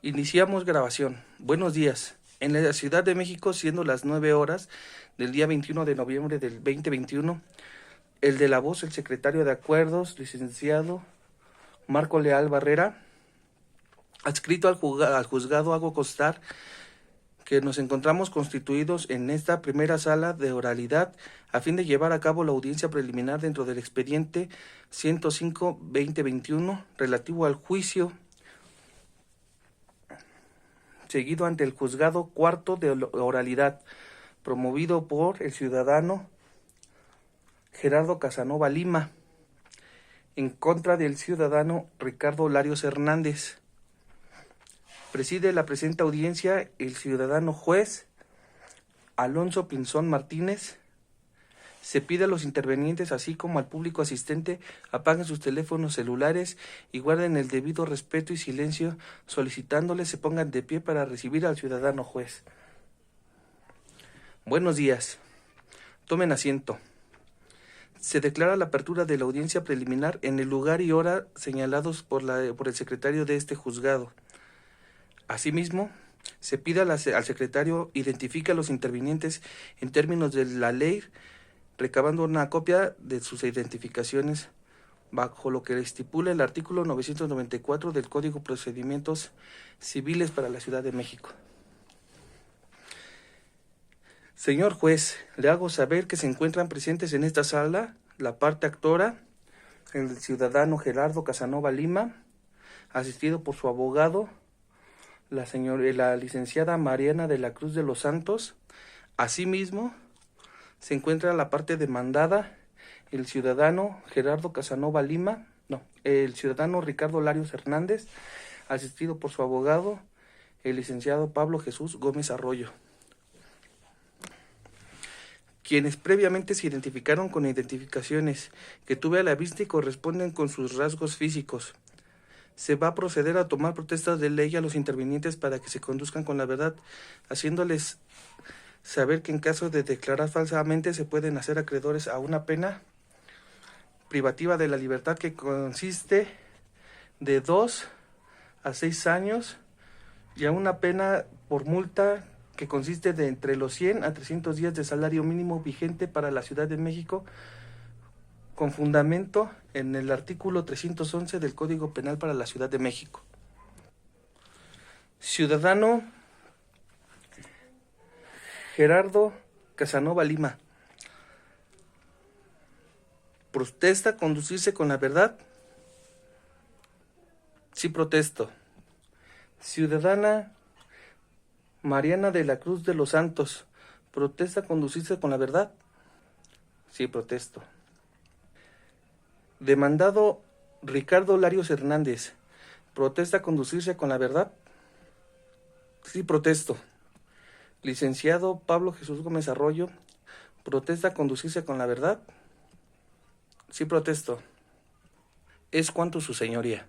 Iniciamos grabación. Buenos días. En la Ciudad de México, siendo las 9 horas del día 21 de noviembre del 2021, el de la voz, el secretario de Acuerdos, licenciado Marco Leal Barrera, adscrito al juzgado, hago constar que nos encontramos constituidos en esta primera sala de oralidad a fin de llevar a cabo la audiencia preliminar dentro del expediente 105-2021 relativo al juicio seguido ante el juzgado cuarto de oralidad, promovido por el ciudadano Gerardo Casanova Lima, en contra del ciudadano Ricardo Larios Hernández. Preside la presente audiencia el ciudadano juez Alonso Pinzón Martínez. Se pide a los intervenientes, así como al público asistente, apaguen sus teléfonos celulares y guarden el debido respeto y silencio, solicitándoles se pongan de pie para recibir al ciudadano juez. Buenos días. Tomen asiento. Se declara la apertura de la audiencia preliminar en el lugar y hora señalados por el secretario de este juzgado. Asimismo, se pide al secretario identifique a los intervinientes en términos de la ley, recabando una copia de sus identificaciones bajo lo que estipula el artículo 994 del Código de Procedimientos Civiles para la Ciudad de México. Señor juez, le hago saber que se encuentran presentes en esta sala la parte actora, el ciudadano Gerardo Casanova Lima, asistido por su abogado, la licenciada Mariana de la Cruz de los Santos. Asimismo, se encuentra la parte demandada, el ciudadano Gerardo Casanova Lima, el ciudadano Ricardo Larios Hernández, asistido por su abogado, el licenciado Pablo Jesús Gómez Arroyo, quienes previamente se identificaron con identificaciones que tuve a la vista y corresponden con sus rasgos físicos. Se va a proceder a tomar protestas de ley a los intervinientes para que se conduzcan con la verdad, haciéndoles saber que en caso de declarar falsamente se pueden hacer acreedores a una pena privativa de la libertad que consiste de 2 a 6 años y a una pena por multa que consiste de entre los 100 a 300 días de salario mínimo vigente para la Ciudad de México, con fundamento en el artículo 311 del Código Penal para la Ciudad de México. Ciudadano Gerardo Casanova Lima, ¿protesta conducirse con la verdad? Sí, protesto. Ciudadana Mariana de la Cruz de los Santos, ¿protesta conducirse con la verdad? Sí, protesto. Demandado Ricardo Larios Hernández, ¿protesta conducirse con la verdad? Sí, protesto. Licenciado Pablo Jesús Gómez Arroyo, ¿protesta conducirse con la verdad? Sí, protesto. Es cuanto su señoría.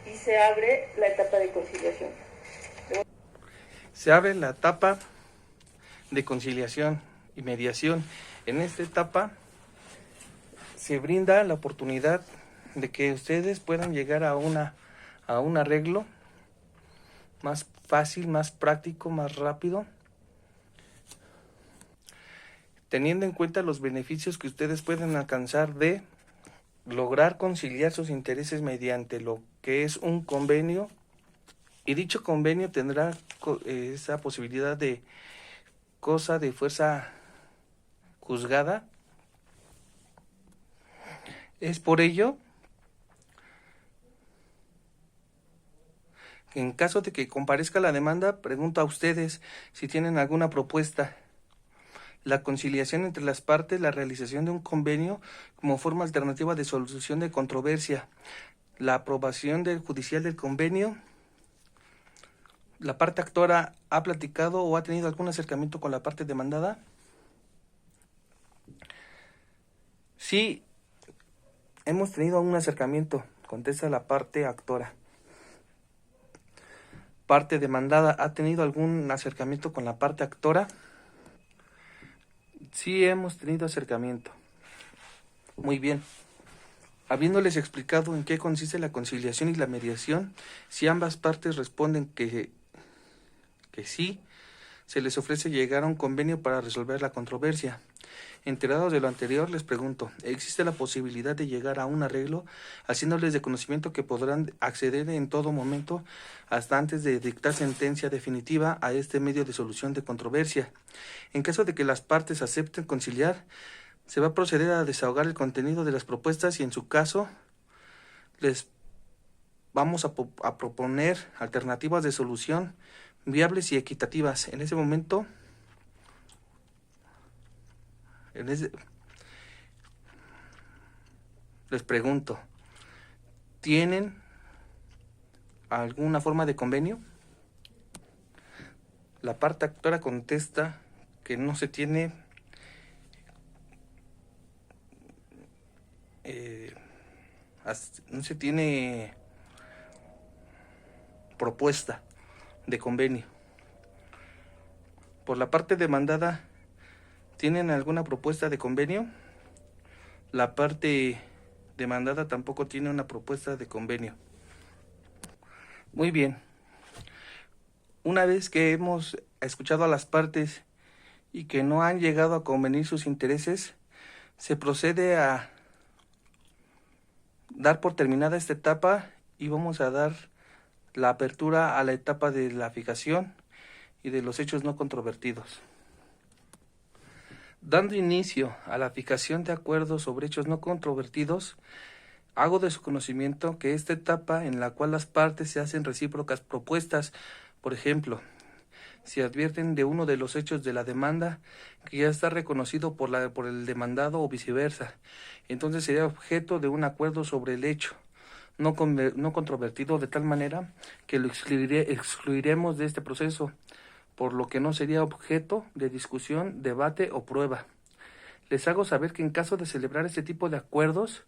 Y se abre la etapa de conciliación. Se abre la etapa de conciliación y mediación. En esta etapa se brinda la oportunidad de que ustedes puedan llegar a un arreglo más fácil, más práctico, más rápido, teniendo en cuenta los beneficios que ustedes pueden alcanzar de lograr conciliar sus intereses mediante lo que es un convenio, y dicho convenio tendrá esa posibilidad de cosa de fuerza juzgada. Es por ello que en caso de que comparezca la demanda, pregunto a ustedes si tienen alguna propuesta. La conciliación entre las partes, la realización de un convenio como forma alternativa de solución de controversia, la aprobación judicial del convenio. ¿La parte actora ha platicado o ha tenido algún acercamiento con la parte demandada? Sí, hemos tenido un acercamiento, contesta la parte actora. ¿Parte demandada ha tenido algún acercamiento con la parte actora? Sí, hemos tenido acercamiento. Muy bien. Habiéndoles explicado en qué consiste la conciliación y la mediación, si ambas partes responden que sí, se les ofrece llegar a un convenio para resolver la controversia. Enterados de lo anterior, les pregunto, ¿existe la posibilidad de llegar a un arreglo, haciéndoles de conocimiento que podrán acceder en todo momento, hasta antes de dictar sentencia definitiva, a este medio de solución de controversia? En caso de que las partes acepten conciliar, se va a proceder a desahogar el contenido de las propuestas y, en su caso, les vamos a proponer alternativas de solución viables y equitativas. En ese momento, les pregunto, ¿tienen alguna forma de convenio? La parte actora contesta que no se tiene propuesta de convenio. Por la parte demandada, ¿tienen alguna propuesta de convenio? La parte demandada tampoco tiene una propuesta de convenio. Muy bien. Una vez que hemos escuchado a las partes y que no han llegado a convenir sus intereses, se procede a dar por terminada esta etapa y vamos a dar la apertura a la etapa de la fijación y de los hechos no controvertidos. Dando inicio a la fijación de acuerdos sobre hechos no controvertidos, hago de su conocimiento que esta etapa en la cual las partes se hacen recíprocas propuestas, por ejemplo, si advierten de uno de los hechos de la demanda que ya está reconocido por el demandado o viceversa, entonces sería objeto de un acuerdo sobre el hecho no controvertido, de tal manera que lo excluiremos de este proceso, por lo que no sería objeto de discusión, debate o prueba. Les hago saber que en caso de celebrar este tipo de acuerdos,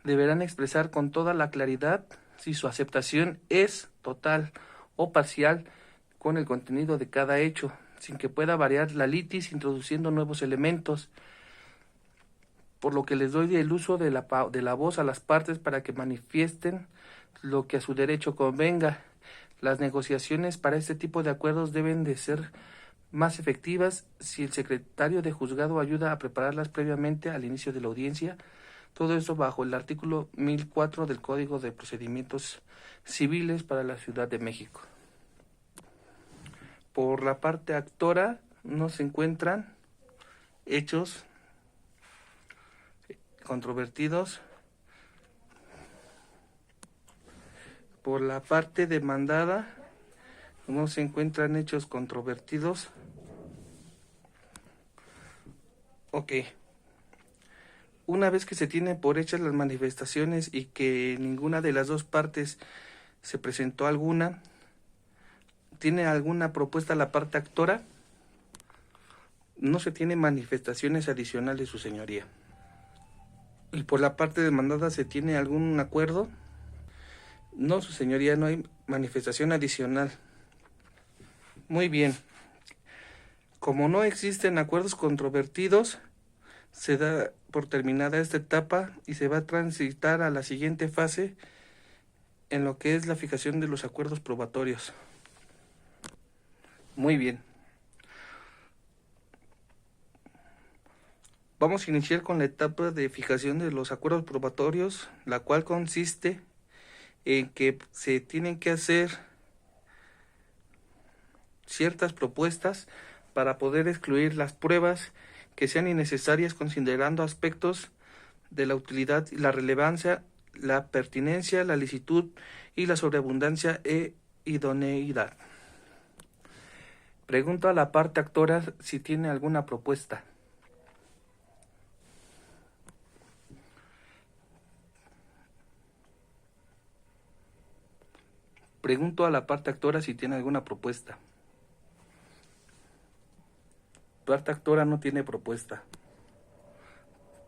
deberán expresar con toda la claridad si su aceptación es total o parcial con el contenido de cada hecho, sin que pueda variar la litis introduciendo nuevos elementos, por lo que les doy el uso de la voz a las partes para que manifiesten lo que a su derecho convenga. Las negociaciones para este tipo de acuerdos deben de ser más efectivas si el secretario de juzgado ayuda a prepararlas previamente al inicio de la audiencia. Todo esto bajo el artículo 1004 del Código de Procedimientos Civiles para la Ciudad de México. Por la parte actora no se encuentran hechos controvertidos. Por la parte demandada no se encuentran hechos controvertidos. Ok. Una vez que se tienen por hechas las manifestaciones y que ninguna de las dos partes se presentó alguna, ¿tiene alguna propuesta la parte actora? No se tiene manifestaciones adicionales, su señoría. ¿Y por la parte demandada se tiene algún acuerdo? No, su señoría, no hay manifestación adicional. Muy bien. Como no existen acuerdos controvertidos, se da por terminada esta etapa y se va a transitar a la siguiente fase en lo que es la fijación de los acuerdos probatorios. Muy bien. Vamos a iniciar con la etapa de fijación de los acuerdos probatorios, la cual consiste en que se tienen que hacer ciertas propuestas para poder excluir las pruebas que sean innecesarias, considerando aspectos de la utilidad y la relevancia, la pertinencia, la licitud y la sobreabundancia e idoneidad. Pregunto a la parte actora si tiene alguna propuesta. Pregunto a la parte actora si tiene alguna propuesta. Parte actora no tiene propuesta.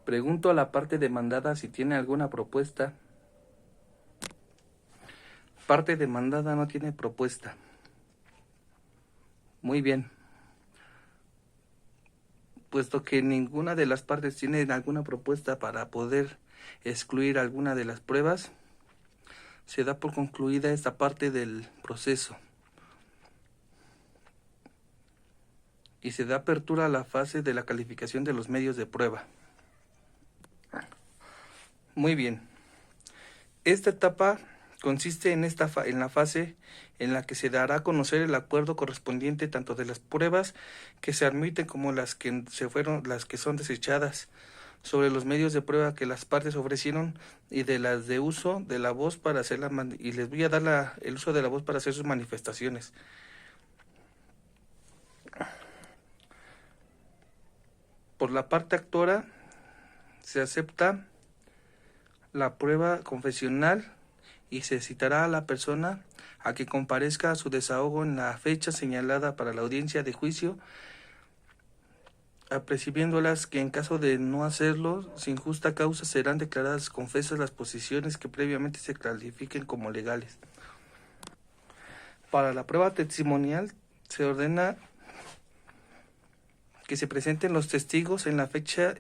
Pregunto a la parte demandada si tiene alguna propuesta. Parte demandada no tiene propuesta. Muy bien. Puesto que ninguna de las partes tiene alguna propuesta para poder excluir alguna de las pruebas, se da por concluida esta parte del proceso y se da apertura a la fase de la calificación de los medios de prueba. Muy bien. Esta etapa consiste en la fase en la que se dará a conocer el acuerdo correspondiente tanto de las pruebas que se admiten como las que son desechadas, sobre los medios de prueba que las partes ofrecieron y de las de uso de la voz para hacer y les voy a dar el uso de la voz para hacer sus manifestaciones. Por la parte actora se acepta la prueba confesional y se citará a la persona a que comparezca a su desahogo en la fecha señalada para la audiencia de juicio, apercibiéndolas que en caso de no hacerlo, sin justa causa serán declaradas confesas las posiciones que previamente se califiquen como legales. Para la prueba testimonial se ordena que se presenten los testigos en la fecha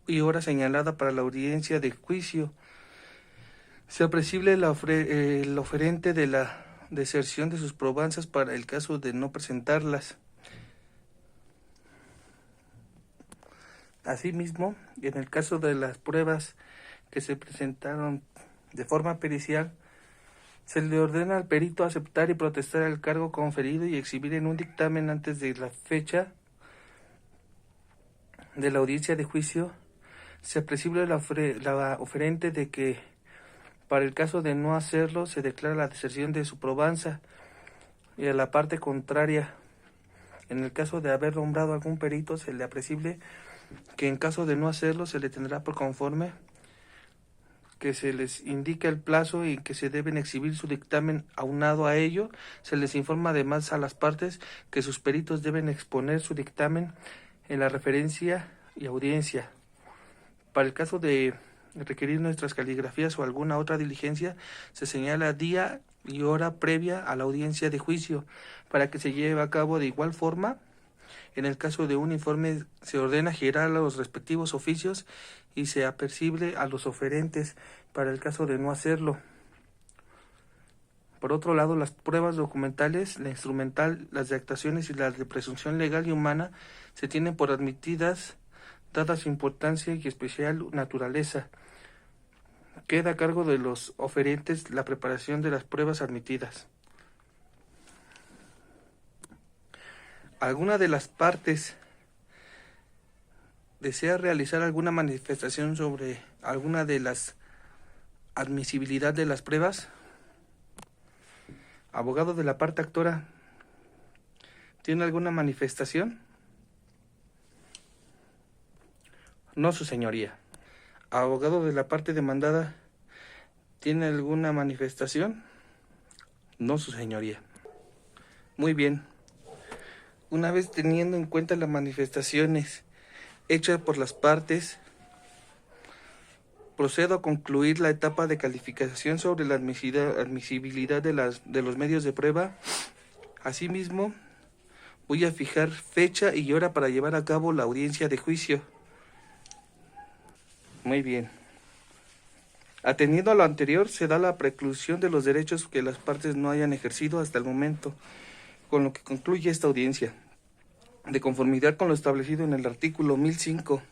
y hora señalada para la audiencia de juicio. Se aprecible el oferente de la deserción de sus probanzas para el caso de no presentarlas. Asimismo, en el caso de las pruebas que se presentaron de forma pericial, se le ordena al perito aceptar y protestar el cargo conferido y exhibir en un dictamen antes de la fecha de la audiencia de juicio. Se aprecible la oferente de que, para el caso de no hacerlo, se declara la deserción de su probanza, y a la parte contraria, en el caso de haber nombrado algún perito, se le aprecible que en caso de no hacerlo se le tendrá por conforme que se les indica el plazo y que se deben exhibir su dictamen. Aunado a ello, se les informa además a las partes que sus peritos deben exponer su dictamen en la referencia y audiencia. Para el caso de requerir nuestras caligrafías o alguna otra diligencia, se señala día y hora previa a la audiencia de juicio para que se lleve a cabo de igual forma. En el caso de un informe, se ordena girar los respectivos oficios y se apercibe a los oferentes para el caso de no hacerlo. Por otro lado, las pruebas documentales, la instrumental, las de actuaciones y las de presunción legal y humana se tienen por admitidas, dada su importancia y especial naturaleza. Queda a cargo de los oferentes la preparación de las pruebas admitidas. ¿Alguna de las partes desea realizar alguna manifestación sobre alguna de las admisibilidad de las pruebas? Abogado de la parte actora, ¿tiene alguna manifestación? No, su señoría. Abogado de la parte demandada, ¿tiene alguna manifestación? No, su señoría. Muy bien. Una vez teniendo en cuenta las manifestaciones hechas por las partes, procedo a concluir la etapa de calificación sobre la admisibilidad de los medios de prueba. Asimismo, voy a fijar fecha y hora para llevar a cabo la audiencia de juicio. Muy bien. Atendiendo a lo anterior, se da la preclusión de los derechos que las partes no hayan ejercido hasta el momento, con lo que concluye esta audiencia. De conformidad con lo establecido en el artículo 1005,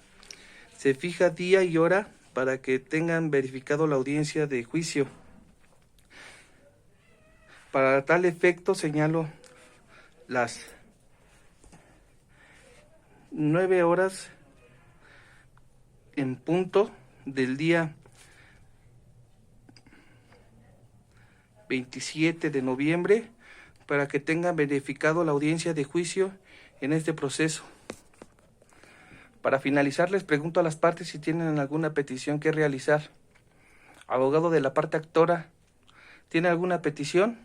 se fija día y hora para que tengan verificado la audiencia de juicio. Para tal efecto señalo las 9 horas en punto del día 27 de noviembre para que tengan verificado la audiencia de juicio en este proceso. Para finalizar, les pregunto a las partes si tienen alguna petición que realizar. Abogado de la parte actora, ¿tiene alguna petición?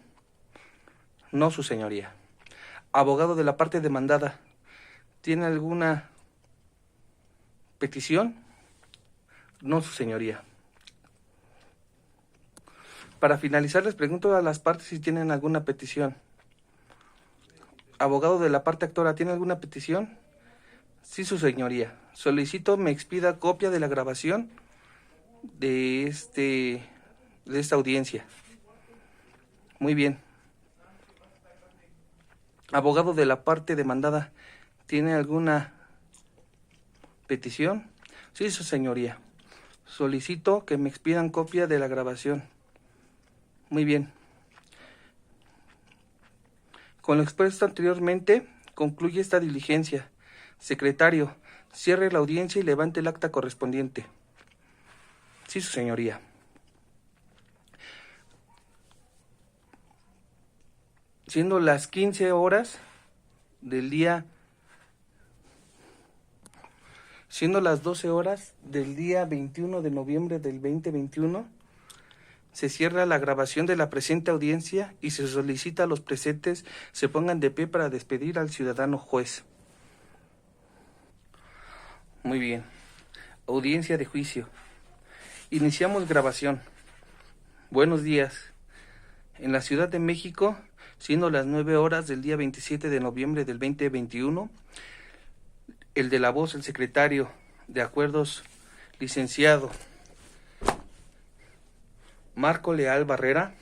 No, su señoría. Abogado de la parte demandada, ¿tiene alguna petición? No, su señoría. Para finalizar, les pregunto a las partes si tienen alguna petición. Abogado de la parte actora, ¿tiene alguna petición? Sí, su señoría. Solicito me expida copia de la grabación de esta audiencia. Muy bien. Abogado de la parte demandada, ¿tiene alguna petición? Sí, su señoría. Solicito que me expidan copia de la grabación. Muy bien. Con lo expuesto anteriormente, concluye esta diligencia. Secretario, cierre la audiencia y levante el acta correspondiente. Sí, su señoría. Siendo las 15 horas del día, siendo las 12 horas del día 21 de noviembre del 2021, se cierra la grabación de la presente audiencia y se solicita a los presentes se pongan de pie para despedir al ciudadano juez. Muy bien. Audiencia de juicio. Iniciamos grabación. Buenos días. En la Ciudad de México, siendo las 9 horas del día 27 de noviembre del 2021, el de la voz, el secretario de Acuerdos, licenciado Marco Leal Barrera,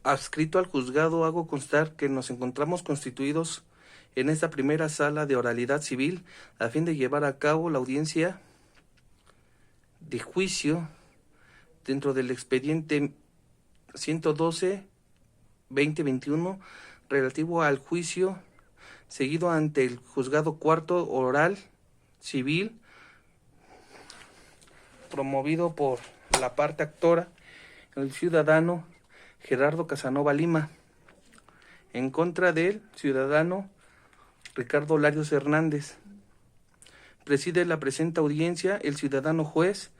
adscrito al juzgado, hago constar que nos encontramos constituidos en esta primera sala de oralidad civil a fin de llevar a cabo la audiencia de juicio dentro del expediente 112-2021 relativo al juicio seguido ante el juzgado cuarto oral civil promovido por la parte actora, el ciudadano Gerardo Casanova Lima, en contra del ciudadano Ricardo Larios Hernández. Preside la presente audiencia el ciudadano juez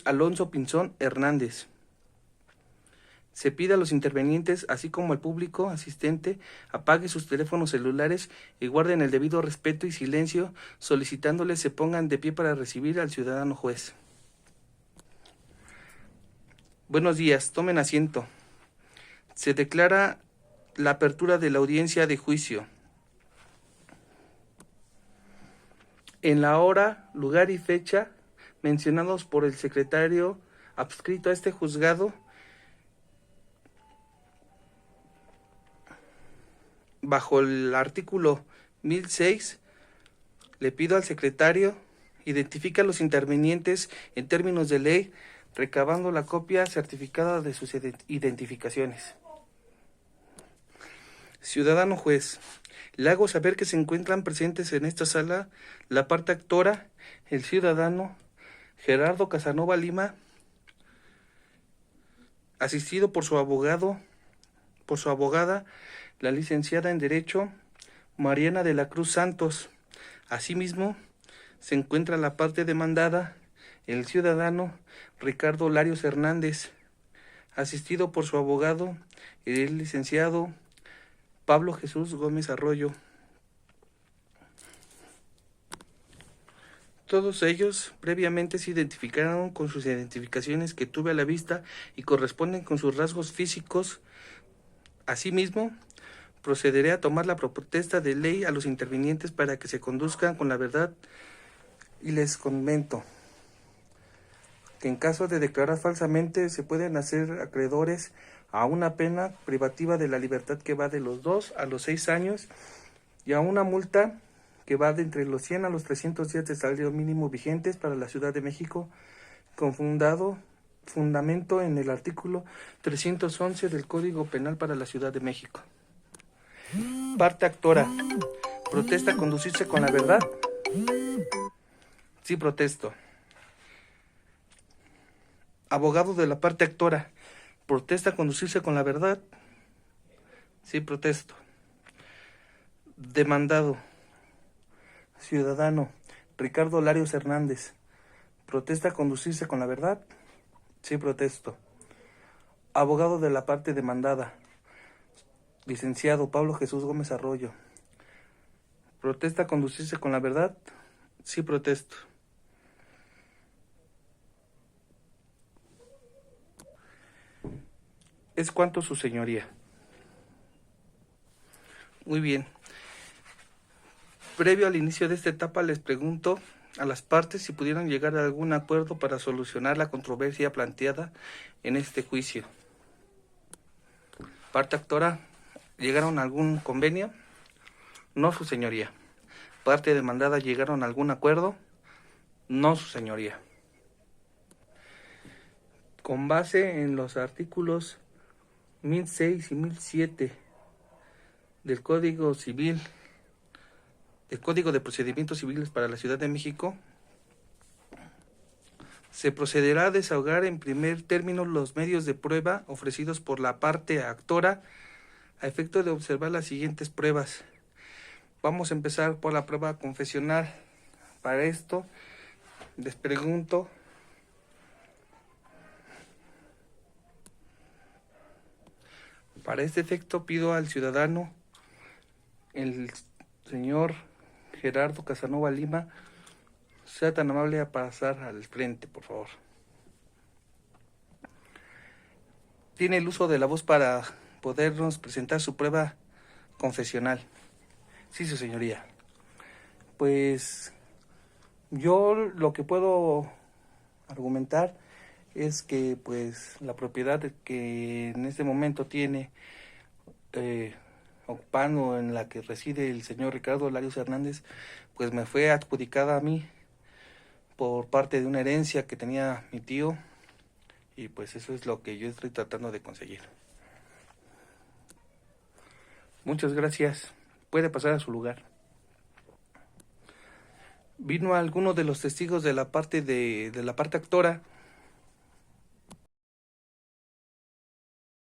Alonso Pinzón Hernández. Se pide a los intervenientes, así como al público asistente, apague sus teléfonos celulares y guarden el debido respeto y silencio, solicitándoles se pongan de pie para recibir al ciudadano juez. Buenos días, tomen asiento. Se declara la apertura de la audiencia de juicio. En la hora, lugar y fecha mencionados por el secretario adscrito a este juzgado, bajo el artículo 1006, le pido al secretario identifique a los intervinientes en términos de ley, recabando la copia certificada de sus identificaciones. Ciudadano juez, le hago saber que se encuentran presentes en esta sala la parte actora, el ciudadano Gerardo Casanova Lima, asistido por su abogada, la licenciada en Derecho Mariana de la Cruz Santos. Asimismo, se encuentra la parte demandada, el ciudadano Ricardo Larios Hernández, asistido por su abogado, el licenciado Pablo Jesús Gómez Arroyo. Todos ellos previamente se identificaron con sus identificaciones que tuve a la vista y corresponden con sus rasgos físicos. Asimismo, procederé a tomar la protesta de ley a los intervinientes para que se conduzcan con la verdad y les comento que en caso de declarar falsamente se pueden hacer acreedores a una pena privativa de la libertad que va de los 2 a los 6 años y a una multa que va de entre los 100 a los 300 días de salario mínimo vigentes para la Ciudad de México, con fundamento en el artículo 311 del Código Penal para la Ciudad de México. Parte actora. ¿Protesta conducirse con la verdad? Sí, protesto. Abogado de la parte actora. ¿Protesta conducirse con la verdad? Sí, protesto. Demandado. Ciudadano. Ricardo Larios Hernández. ¿Protesta conducirse con la verdad? Sí, protesto. Abogado de la parte demandada. Licenciado Pablo Jesús Gómez Arroyo. ¿Protesta conducirse con la verdad? Sí, protesto. ¿Es cuanto, su señoría? Muy bien. Previo al inicio de esta etapa les pregunto a las partes si pudieran llegar a algún acuerdo para solucionar la controversia planteada en este juicio. Parte actora, ¿llegaron a algún convenio? No, su señoría. Parte demandada, ¿llegaron a algún acuerdo? No, su señoría. Con base en los artículos 1006 y 1007 del Código Civil, el Código de Procedimientos Civiles para la Ciudad de México, se procederá a desahogar en primer término los medios de prueba ofrecidos por la parte actora a efecto de observar las siguientes pruebas. Vamos a empezar por la prueba confesional. Para esto les pregunto para este efecto pido al ciudadano, el señor Gerardo Casanova Lima, sea tan amable a pasar al frente, por favor. Tiene el uso de la voz para podernos presentar su prueba confesional. Sí, su señoría. Pues yo lo que puedo argumentar es que pues la propiedad que en este momento tiene ocupando en la que reside el señor Ricardo Larios Hernández, pues me fue adjudicada a mí por parte de una herencia que tenía mi tío, y pues eso es lo que yo estoy tratando de conseguir. Muchas gracias. Puede pasar a su lugar. ¿Vino alguno de los testigos de la parte actora